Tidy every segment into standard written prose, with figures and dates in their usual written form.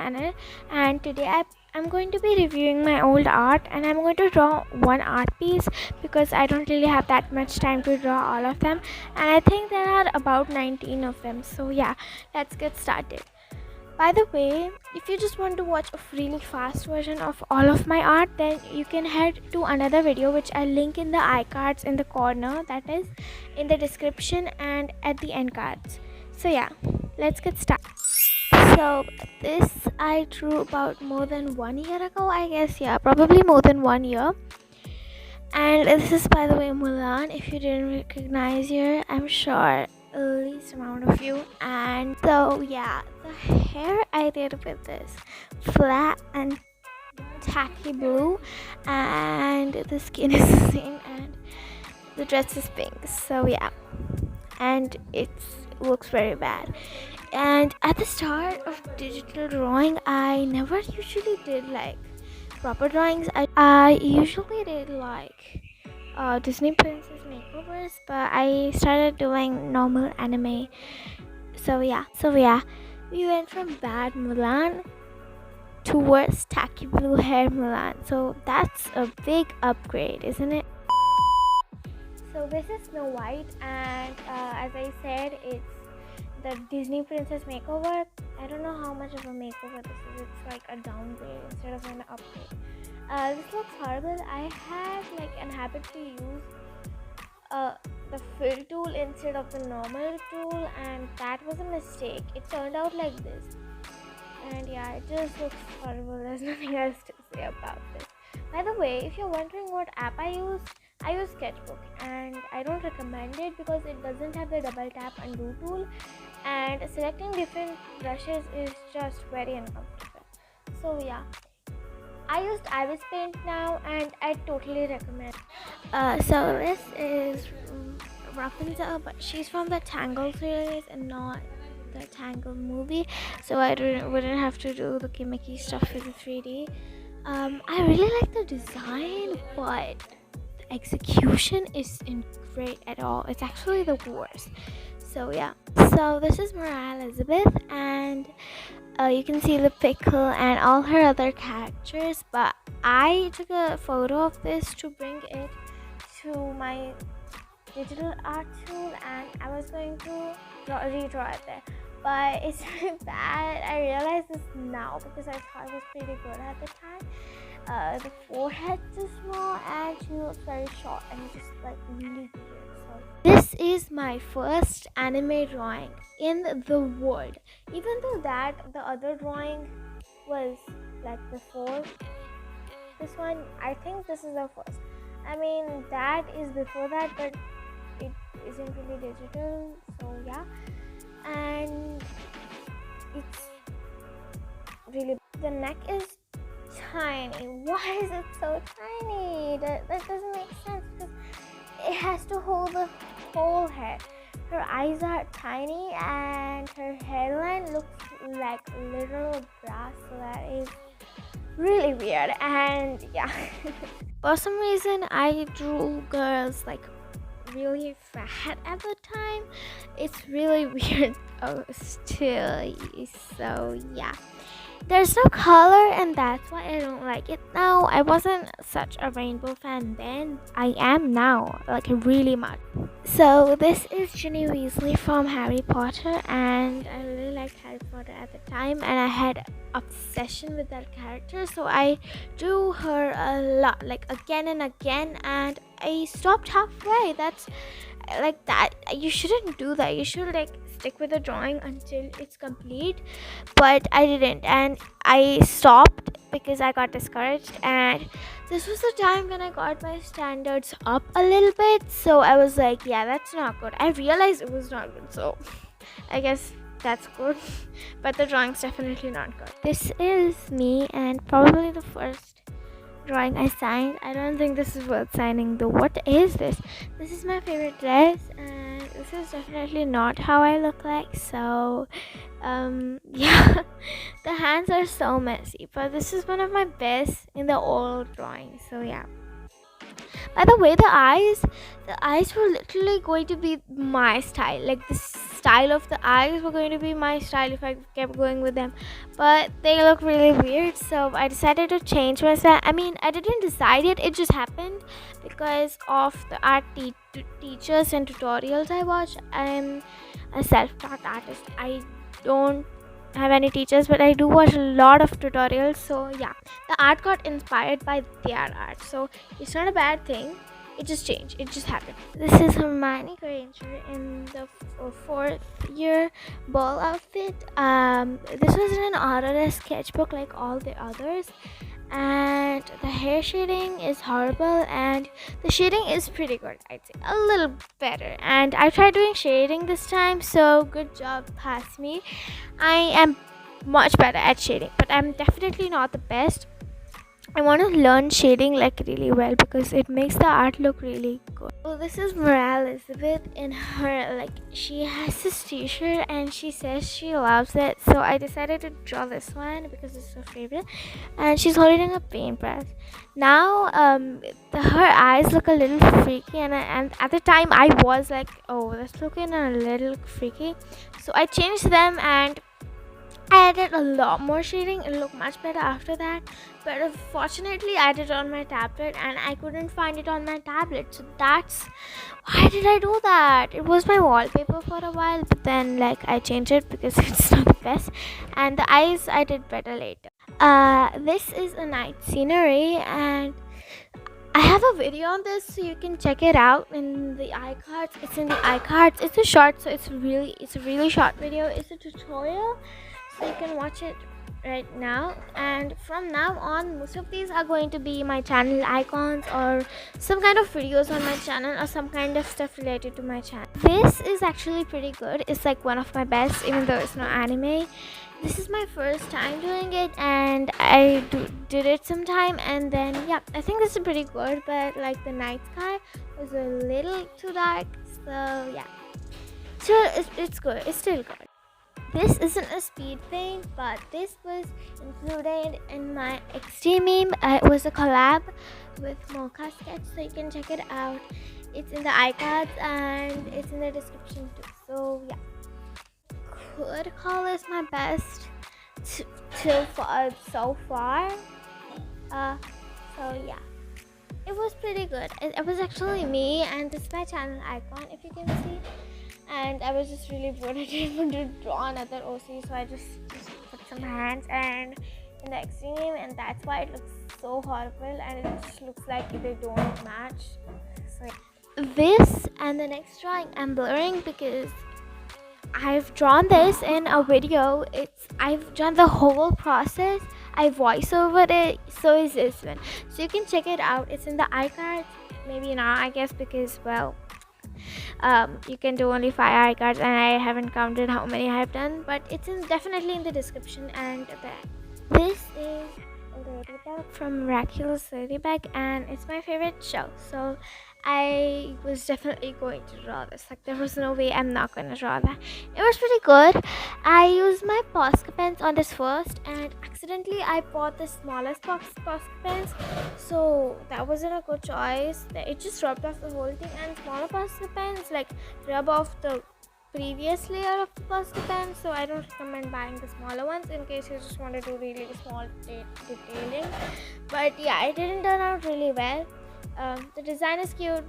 channel, and today I'm going to be reviewing my old art, and I'm going to draw one art piece because I don't really have that much time to draw all of them, and I think there are about 19 of them. So yeah, let's get started. By the way, if you just want to watch a really fast version of all of my art, then you can head to another video which I'll link in the iCards in the corner, that is in the description and at the end cards. So yeah, let's get started. So this I drew about more than 1 year ago, I guess. Yeah, probably more than 1 year. And this is, by the way, Mulan. If you didn't recognize her, I'm sure least amount of you. And so yeah, the hair I did with this flat and tacky blue, and the skin is the same, and the dress is pink. So yeah, and it looks very bad. And at the start of digital drawing, I never usually did like proper drawings. I usually did like Disney princess makeovers, but I started doing normal anime. So yeah, we went from bad Mulan towards tacky blue hair Mulan. So that's a big upgrade, isn't it? So this is Snow White, and as I said, it's the Disney princess makeover. I don't know how much of a makeover this is. It's like a downgrade instead of an upgrade. This looks horrible. I had like an habit to use the fill tool instead of the normal tool, and that was a mistake. It turned out like this, and yeah, it just looks horrible. There's nothing else to say about this. By the way, if you're wondering what app I use Sketchbook, and I don't recommend it because it doesn't have the double tap undo tool, and selecting different brushes is just very uncomfortable. So yeah, I used Ibis paint now, and I totally recommend. So this is Rapunzel, but she's from the Tangle series and not the Tangle movie, so I wouldn't have to do the gimmicky stuff with the 3D. I really like the design, but the execution isn't great at all. It's actually the worst. So yeah, so this is Mariah Elizabeth, and you can see the pickle and all her other characters, but I took a photo of this to bring it to my digital art tool, and I was going to redraw it there, but it's really bad. I realized this now because I thought it was pretty good at the time. The forehead's too small, and she looks very short and just like really weird. So this is my first anime drawing in the world, even though that the other drawing was like before this one. I think this is the first. I mean, that is before that, but it isn't really digital. So yeah, and it's really, the neck is tiny. Why is it so tiny? That doesn't make sense, because it has to hold the whole head. Her eyes are tiny, and her hairline looks like literal grass, so that is really weird. And yeah, for some reason I drew girls like really fat at the time. It's really weird still. So yeah, there's no color, and that's why I don't like it now. I wasn't such a rainbow fan then. I am now, like really much. So this is Ginny Weasley from Harry Potter, and I really liked Harry Potter at the time, and I had obsession with that character, so I drew her a lot, like again and again, and I stopped halfway. That's like that. You shouldn't do that. You should like stick with the drawing until it's complete, but I didn't, and I stopped because I got discouraged. And this was the time when I got my standards up a little bit, so I was like, yeah, that's not good. I realized it was not good, so I guess that's good, but the drawing's definitely not good. This is me, and probably the first drawing I signed. I don't think this is worth signing though. What is this? This is my favorite dress, and this is definitely not how I look like. So yeah, the hands are so messy, but this is one of my best in the old drawings. So yeah, By the way, the eyes were literally going to be my style. Like the style of the eyes were going to be my style if I kept going with them, but they look really weird, so I decided to change my style. I mean, I didn't decide it just happened because of the art teachers and tutorials I watch. I'm a self-taught artist. I don't have any teachers, but I do watch a lot of tutorials, so yeah, the art got inspired by their art, so it's not a bad thing. It just changed, it just happened. This is Hermione Granger in the fourth year ball outfit. This was in an Autodesk sketchbook like all the others, and the hair shading is horrible and the shading is pretty good. I'd say a little better, and I tried doing shading this time, so good job, pass me. I am much better at shading, but I'm definitely not the best. I want to learn shading like really well because it makes the art look really good. So this is Maria Elizabeth in her, like, she has this t-shirt and she says she loves it, so I decided to draw this one because it's her favorite, and she's holding a paintbrush. Now her eyes look a little freaky, and at the time I was like, oh, that's looking a little freaky, so I changed them and I added a lot more shading. It looked much better after that, but unfortunately I did it on my tablet and I couldn't find it on my tablet, so that's why did I do that. It was my wallpaper for a while, but then like I changed it because it's not the best, and the eyes I did better later. This is a night scenery, and I have a video on this, so you can check it out in the iCards. It's in the iCards. It's a short, so it's a really short video. It's a tutorial, so you can watch it right now. And from now on, most of these are going to be my channel icons or some kind of videos on my channel or some kind of stuff related to my channel. This is actually pretty good. It's like one of my best, even though it's not anime. This is my first time doing it, and I did it sometime, and then yeah, I think this is pretty good, but like the night sky was a little too dark, so yeah, so it's good, it's still good. This isn't a speed paint, but this was included in my extreme meme. It was a collab with Mocha Sketch, so you can check it out. It's in the iCards and it's in the description too, so yeah, could call this my best so far. So yeah, it was pretty good. It was actually me, and this is my channel icon if you can see, and I was just really bored. I didn't want to draw another OC, so I just put some hands and in the extreme, and that's why it looks so horrible and it just looks like they don't match. So yeah. This and the next drawing I'm blurring because I've drawn this in a video. I've done the whole process. I voice over it, so is this one. So you can check it out. It's in the iCards. Maybe not, I guess, because well, you can do only 5 iCards, and I haven't counted how many I have done. But it's definitely in the description. And this is Ladybug from Miraculous Ladybug, and it's my favorite show. So I was definitely going to draw this. Like, there was no way I'm not going to draw that. It was pretty good. I used my Posca pens on this first, and accidentally I bought the smallest Posca pens, so that wasn't a good choice. It just rubbed off the whole thing, and smaller Posca pens like rub off the previous layer of the Posca pen, so I don't recommend buying the smaller ones in case you just want to do really small detailing. But yeah, it didn't turn out really well. The design is cute,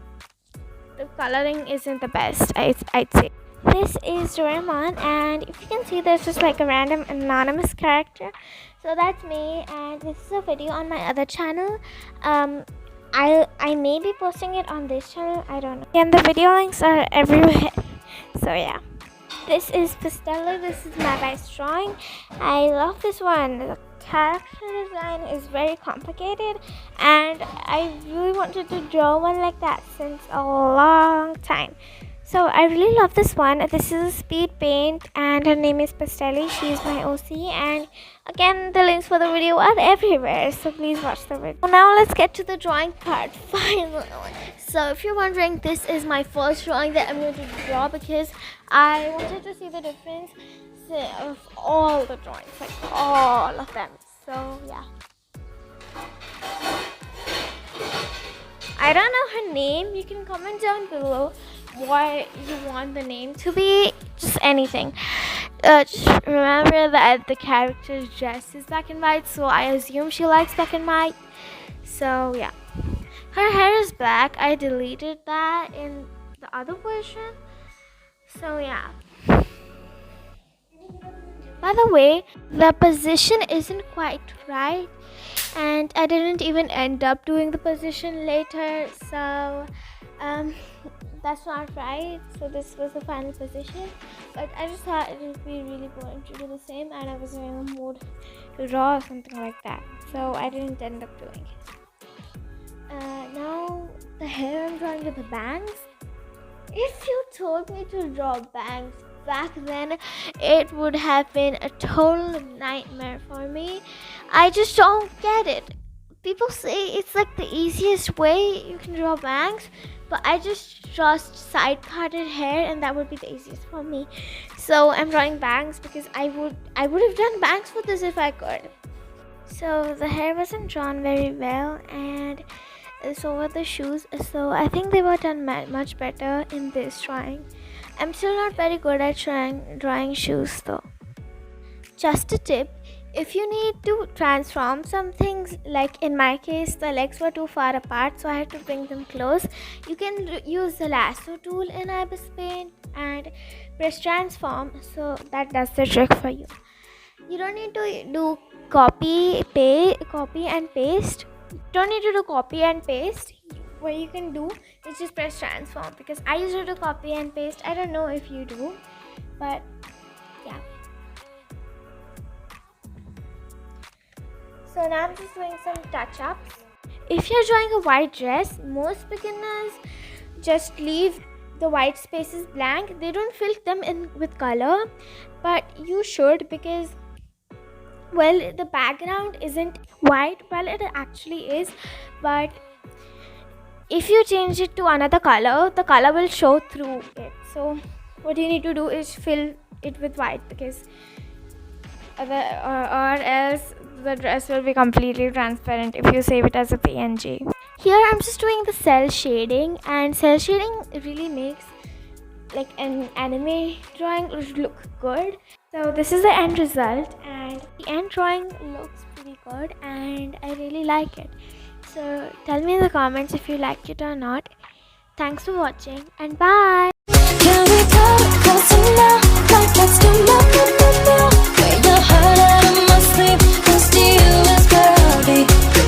the coloring isn't the best, I'd say. This is Doraemon, and if you can see, there's just like a random anonymous character, so that's me. And this is a video on my other channel. I may be posting it on this channel, I don't know, and the video links are everywhere. So yeah, this is Pastella. This is my best drawing. I love this one. The character design is very complicated, and I really wanted to draw one like that since a long time. So I really love this one. This is a speed paint, and her name is Pastelli. She's my OC, and again, the links for the video are everywhere, so please watch the video. Now let's get to the drawing part. Finally. So if you're wondering, this is my first drawing that I'm going to draw because I wanted to see the difference of all the drawings, like all of them. So yeah, I don't know her name. You can comment down below what you want the name to be. just anything. Just remember that the character's dress is black and white, so I assume she likes black and white. So yeah, her hair is black. I deleted that in the other version. So yeah. By the way, the position isn't quite right, and I didn't even end up doing the position later, so that's not right. So this was the final position, but I just thought it would be really boring to do the same, and I was in a mood to draw or something like that, so I didn't end up doing it. Now the hair I'm drawing with the bangs. If you told me to draw bangs back then, it would have been a total nightmare for me. I just don't get it. People say it's like the easiest way you can draw bangs, but I just draw side parted hair, and that would be the easiest for me. So I'm drawing bangs because I would have done bangs for this if I could. So the hair wasn't drawn very well, and so were the shoes. So I think they were done much better in this drawing. I'm still not very good at drawing shoes though. Just a tip, if you need to transform some things, like in my case the legs were too far apart, so I had to bring them close, you can use the lasso tool in Ibis Paint and press transform, so that does the trick for you. You don't need to do copy and paste. Don't need to do copy and paste. What you can do is just press transform, because I used to do copy and paste. I don't know if you do, but yeah. So now I'm just doing some touch-ups. If you're drawing a white dress, most beginners just leave the white spaces blank. They don't fill them in with color, but you should, because well, the background isn't white. Well, it actually is, but if you change it to another color, the color will show through it. So what you need to do is fill it with white, because or else the dress will be completely transparent if you save it as a PNG. Here I'm just doing the cell shading, and cell shading really makes like an anime drawing look good. So this is the end result, and the end drawing looks pretty good, and I really like it. So tell me in the comments if you like it or not. Thanks for watching, and bye. Can we come closer now? Like let's do nothing but now.